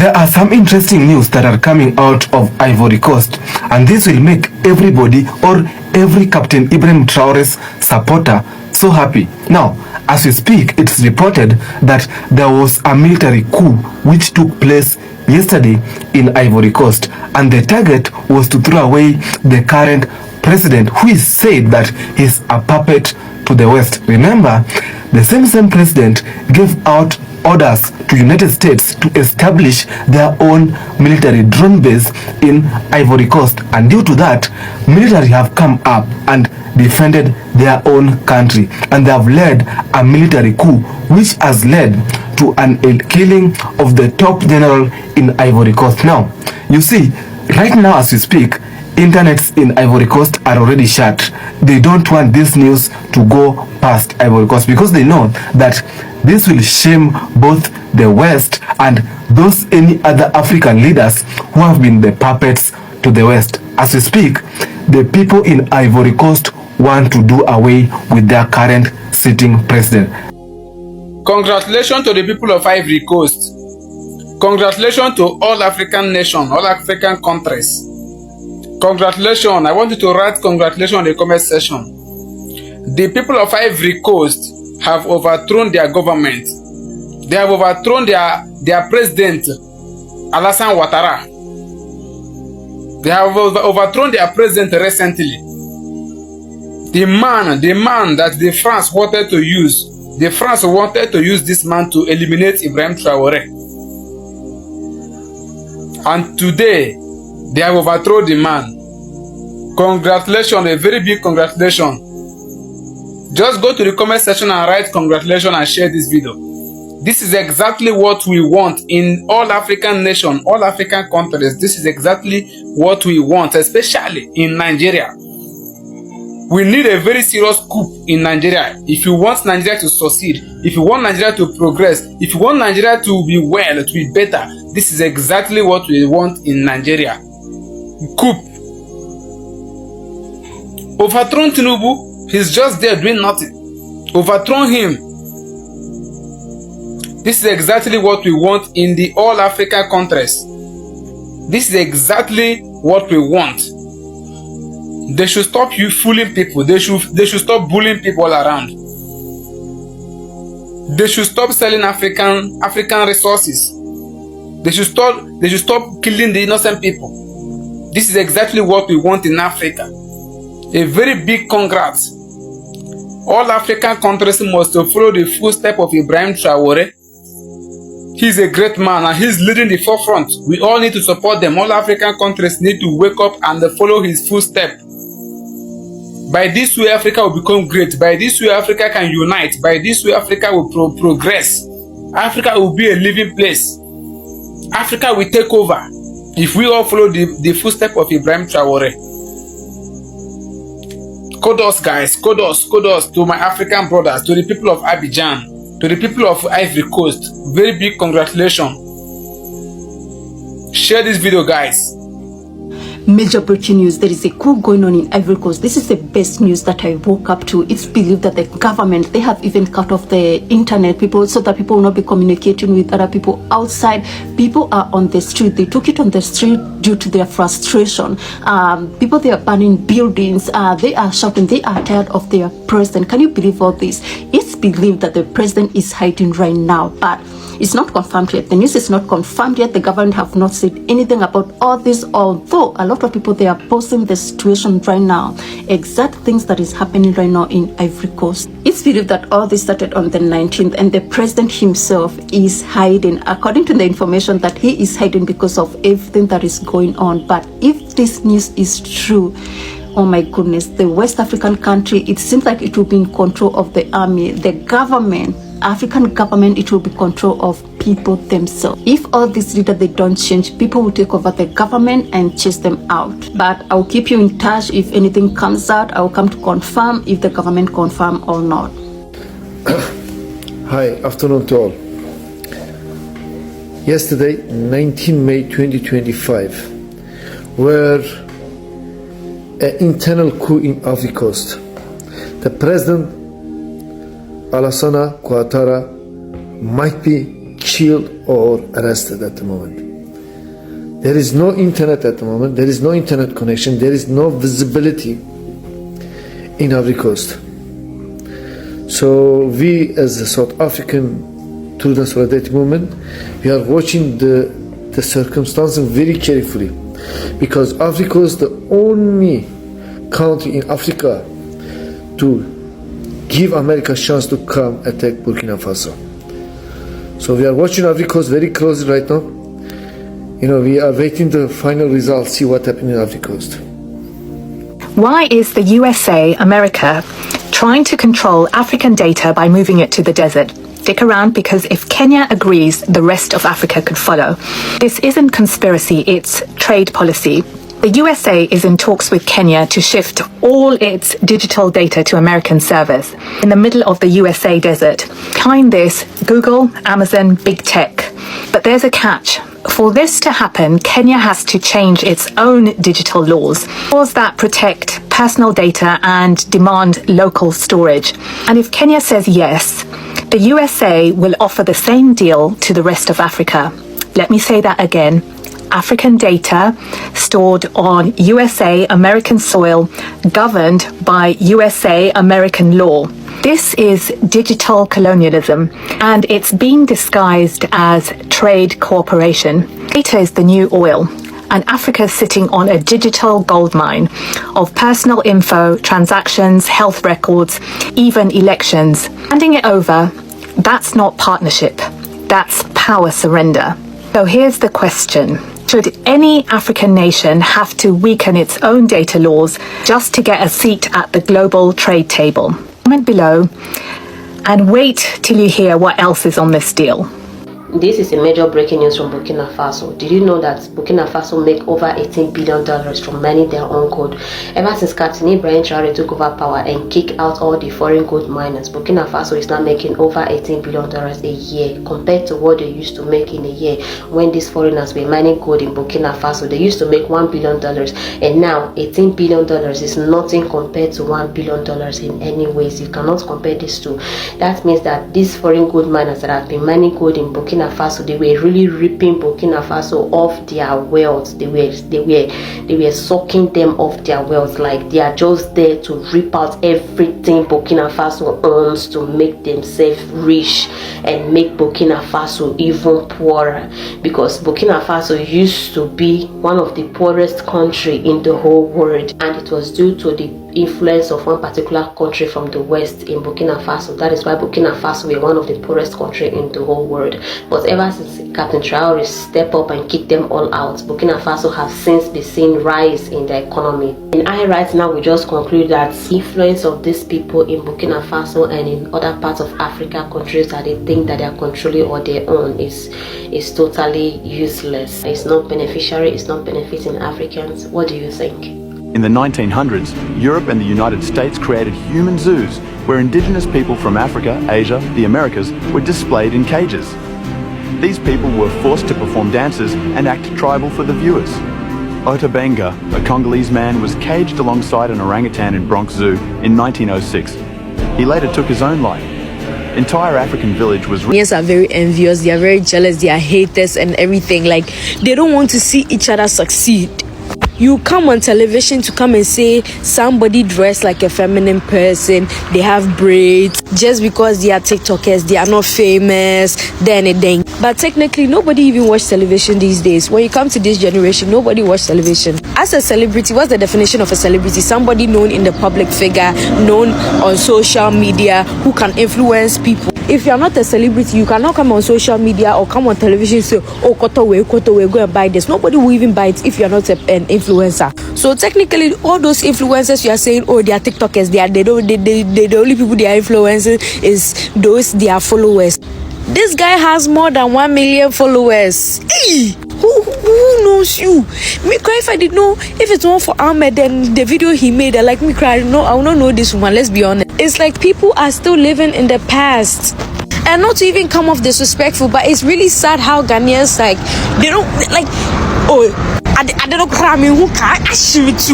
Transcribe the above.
There are some interesting news that are coming out of Ivory Coast, and this will make everybody or every Captain Ibrahim Traore's supporter so happy. Now, as we speak, it's reported that there was a military coup which took place yesterday in Ivory Coast, and the target was to throw away the current president, who is said that he's a puppet to the West. Remember, the same president gave out orders to United States to establish their own military drone base in Ivory Coast, and due to that, military have come up and defended their own country, and they have led a military coup which has led to an killing of the top general in Ivory Coast. Now, you see, right now as we speak, internets in Ivory Coast are already shut. They don't want this news to go past Ivory Coast because they know that this will shame both the West and those any other African leaders who have been the puppets to the West. As we speak, the people in Ivory Coast want to do away with their current sitting president. Congratulations to the people of Ivory Coast. Congratulations to all African nations, all African countries. Congratulations. I want you to write congratulations in the comment section. The people of Ivory Coast have overthrown their government. They have overthrown their president, Alassane Ouattara. They have overthrown their president recently. The man that the France wanted to use. The France wanted to use this man to eliminate Ibrahim Traore. And today, they have overthrown the man. Congratulations, a very big congratulations. Just go to the comment section and write congratulations and share this video. This is exactly what we want in all African nations, all African countries. This is exactly what we want, especially in Nigeria. We need a very serious coup in Nigeria. If you want Nigeria to succeed, if you want Nigeria to progress, if you want Nigeria to be well, to be better, this is exactly what we want in Nigeria. Coup. Overthrown Tinubu, he's just there doing nothing. Overthrown him. This is exactly what we want in the all African countries. This is exactly what we want. They should stop you fooling people. They should stop bullying people all around. They should stop selling African resources. They should stop killing the innocent people. This is exactly what we want in Africa. A very big congrats. All African countries must follow the footsteps of Ibrahim Traore. He's a great man and he's leading the forefront. We all need to support them. All African countries need to wake up and follow his footsteps. By this way, Africa will become great. By this way, Africa can unite. By this way, Africa will progress. Africa will be a living place. Africa will take over if we all follow the footsteps of Ibrahim Traore. Kudos, guys. Kudos to my African brothers, to the people of Abidjan, to the people of Ivory Coast. Very big congratulations. Share this video, guys. Major breaking news. There is a coup going on in Ivory Coast. This is the best news that I woke up to. It's believed that the government, they have even cut off the internet people so that people will not be communicating with other people outside. People are on the street. They took it on the street due to their frustration. People, they are burning buildings. They are shouting. They are tired of their president. Can you believe all this? It's believed that the president is hiding right now, but it's not confirmed yet. The news is not confirmed yet. The government have not said anything about all this, although a lot of people, they are posting the situation right now, exact things that is happening right now in Ivory Coast. It's believed that all this started on the 19th and the president himself is hiding, according to the information that he is hiding because of everything that is going on. But if this news is true, oh my goodness, the West African country, it seems like it will be in control of the army, the government, African government, it will be control of people themselves. If all these leaders, they don't change, people will take over the government and chase them out. But I'll keep you in touch. If anything comes out, I'll come to confirm if the government confirm or not. Hi, afternoon to all. Yesterday, 19 May 2025, were an internal coup in Ivory Coast. The president Alassane Ouattara might be killed or arrested at the moment. There is no internet at the moment. There is no internet connection. There is no visibility in Ivory Coast. So we, as the South African Children's Solidarity Movement, we are watching the circumstances very carefully, because Ivory Coast is the only country in Africa to give America a chance to come attack Burkina Faso. So we are watching Ivory Coast very closely right now. We are waiting the final results, see what happens in Ivory Coast. Why is the USA, America, trying to control African data by moving it to the desert? Stick around, because if Kenya agrees, the rest of Africa could follow. This isn't conspiracy, it's trade policy. The USA is in talks with Kenya to shift all its digital data to American servers in the middle of the USA desert. Behind this, Google, Amazon, big tech. But there's a catch. For this to happen, Kenya has to change its own digital laws that protect personal data and demand local storage. And if Kenya says yes, the USA will offer the same deal to the rest of Africa. Let me say that again. African data stored on USA American soil, governed by USA American law. This is digital colonialism, and it's being disguised as trade cooperation. Data is the new oil, and Africa is sitting on a digital goldmine of personal info, transactions, health records, even elections. Handing it over, that's not partnership, that's power surrender. So here's the question. Should any African nation have to weaken its own data laws just to get a seat at the global trade table? Comment below and wait till you hear what else is on this deal. This is a major breaking news from Bkina Faso. Did you know that Bkina Faso make over $18 billion from mining their own gold? Ever since Captain Ibrahim Traore took over power and kicked out all the foreign gold miners, Bkina Faso is now making over $18 billion a year compared to what they used to make in a year when these foreigners were mining gold in Bkina Faso. They used to make $1 billion, and now $18 billion is nothing compared to $1 billion in any ways. You cannot compare these two. That means that these foreign gold miners that have been mining gold in Bkina Faso, they were really ripping Bkina Faso off their wealth. They were sucking them off their wealth. Like, they are just there to rip out everything Bkina Faso owns to make themselves rich and make Bkina Faso even poorer, because Bkina Faso used to be one of the poorest country in the whole world, and it was due to the influence of one particular country from the west in Bkina Faso. That is why Bkina Faso were one of the poorest country in the whole world. But ever since Captain Traore stepped up and kicked them all out, Bkina Faso have since been seen rise in the economy. And right now we just conclude that the influence of these people in Bkina Faso and in other parts of Africa countries that they think that they are controlling or their own is totally useless. It's not beneficiary, it's not benefiting Africans. What do you think? In the 1900s, Europe and the United States created human zoos where indigenous people from Africa, Asia, the Americas were displayed in cages. These people were forced to perform dances and act tribal for the viewers. Otabenga, a Congolese man, was caged alongside an orangutan in Bronx Zoo in 1906. He later took his own life. Entire African village was... Kenyans are very envious, they are very jealous, they are haters and everything. Like, they don't want to see each other succeed. You come on television to come and say somebody dressed like a feminine person, they have braids, just because they are TikTokers, they are not famous, then. But technically, nobody even watches television these days. When you come to this generation, nobody watches television. As a celebrity, what's the definition of a celebrity? Somebody known in the public figure, known on social media, who can influence people. If you are not a celebrity, you cannot come on social media or come on television and say, oh, Kotowe, go and buy this. Nobody will even buy it if you are not an influencer. So technically, all those influencers you are saying, oh, they are TikTokers, the only people they are influencing is those their followers. This guy has more than 1 million followers. Hey, who knows you? Me cry if I did know, if it's one for Ahmed, then the video he made, I like me cry. No, I will not know this woman. Let's be honest. It's like people are still living in the past. And not to even come off disrespectful, but it's really sad how Ghanaians, like, they don't, like, oh, I don't cry me who can I shoot you.